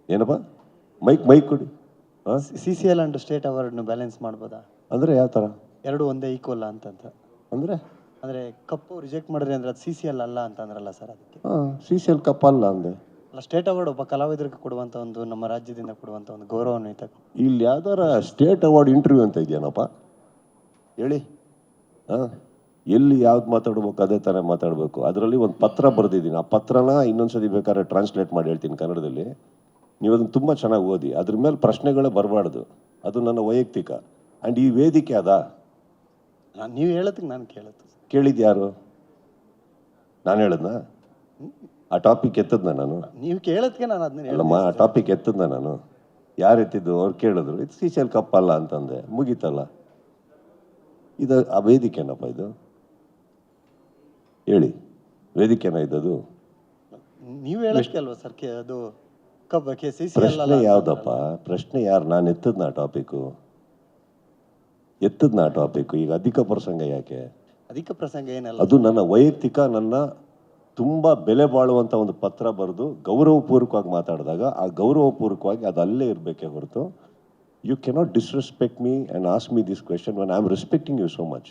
ಏನಪ್ಪ ಮೈಕ್ ಕೊಡಿ. ಹಾಂ, CCL ಅಂಡ್ ಸ್ಟೇಟ್ ಅವಾರ್ಡ್ನು ಬ್ಯಾಲೆನ್ಸ್ ಮಾಡ್ಬೋದಾ? ಅಂದರೆ ಯಾವ ಥರ? ಎರಡು ಒಂದೇ ಈಕ್ವಲ್ ಅಂತಂತ. ಅಂದರೆ ಕಪ್ಪು ರಿಜೆಕ್ಟ್ ಮಾಡಿದ್ರೆ ಅಂದ್ರೆ ಅದು CCL ಅಲ್ಲ ಅಂತಂದ್ರಲ್ಲ ಸರ್, ಅದಕ್ಕೆ. ಹಾಂ, CCL ಕಪ್ ಅಲ್ಲ ಅಂದೆ. ಅಲ್ಲ, ಸ್ಟೇಟ್ ಅವಾರ್ಡ್ ಒಬ್ಬ ಕಲಾವಿದರಿಗೆ ಕೊಡುವಂಥ ಒಂದು, ನಮ್ಮ ರಾಜ್ಯದಿಂದ ಕೊಡುವಂಥ ಒಂದು ಗೌರವಾನ್ವಿತ. ಇಲ್ಲಿ ಯಾವ್ದಾರ ಸ್ಟೇಟ್ ಅವಾರ್ಡ್ ಇಂಟರ್ವ್ಯೂ ಅಂತ ಇದೆಯೇನಪ್ಪ ಹೇಳಿ? ಹಾಂ, ಎಲ್ಲಿ ಯಾವ್ದು ಮಾತಾಡ್ಬೇಕು ಅದೇ ಥರ ಮಾತಾಡಬೇಕು. ಅದರಲ್ಲಿ ಒಂದು ಪತ್ರ ಬರೆದಿದ್ದೀನಿ. ಆ ಪತ್ರನ ಇನ್ನೊಂದ್ಸತಿ ಬೇಕಾದ್ರೆ ಟ್ರಾನ್ಸ್ಲೇಟ್ ಮಾಡಿ ಹೇಳ್ತೀನಿ ಕನ್ನಡದಲ್ಲಿ. ನೀವು ಅದನ್ನು ತುಂಬ ಚೆನ್ನಾಗಿ ಓದಿ. ಅದ್ರ ಮೇಲೆ ಪ್ರಶ್ನೆಗಳೇ ಬರಬಾರ್ದು. ಅದು ನನ್ನ ವೈಯಕ್ತಿಕ. ಆ್ಯಂಡ್ ಈ ವೇದಿಕೆ ಅದ. ನೀವು ಹೇಳೋದಕ್ಕೆ ನಾನು ಕೇಳಿದ್ದು ಯಾರು? ನಾನು ಹೇಳದ್ನಾ? ಆ ಟಾಪಿಕ್ ಎತ್ತದ್ನ ನಾನು? ನೀವು ಕೇಳೋದಕ್ಕೆ ನಾನು ಅದನ್ನ ಅಲ್ಲಮ್ಮ, ಆ ಟಾಪಿಕ್ ಎತ್ತದ್ನ ನಾನು? ಯಾರು ಎತ್ತಿದ್ದು? ಅವ್ರು ಕೇಳಿದ್ರು, ಇದು CCL ಕಪ್ ಅಲ್ಲ ಅಂತಂದೆ, ಮುಗೀತಲ್ಲ. ಇದು ಆ ವೇದಿಕೆನಪ್ಪ ಇದು? ಹೇಳಿ, ವೇದಿಕೆನ ಇದ್ದದು? ನೀವು ಹೇಳೋದಕ್ಕೆ ಅಲ್ವಾ ಸರ್ ಅದು CCL ಪ್ರಶ್ನೆ ಅಲ್ಲ ಯಾವ್ದಪ್ಪ? ಪ್ರಶ್ನೆ ಯಾರು? ನಾನು ಎತ್ತದ್ನ ಆ ಟಾಪಿಕ್ಕು? ಈಗ ಅಧಿಕ ಪ್ರಸಂಗ ಯಾಕೆ? ಅಧಿಕ ಪ್ರಸಂಗ ಏನಲ್ಲ. ಅದು ನನ್ನ ವೈಯಕ್ತಿಕ, ನನ್ನ ತುಂಬ ಬೆಲೆ ಬಾಳುವಂಥ ಒಂದು ಪತ್ರ ಬರೆದು ಗೌರವಪೂರ್ವಕವಾಗಿ ಮಾತಾಡಿದಾಗ ಆ ಗೌರವಪೂರ್ವಕವಾಗಿ ಅದು ಅಲ್ಲೇ ಇರಬೇಕೇ ಹೊರತು you cannot disrespect me and ask me this question when I am respecting you so much.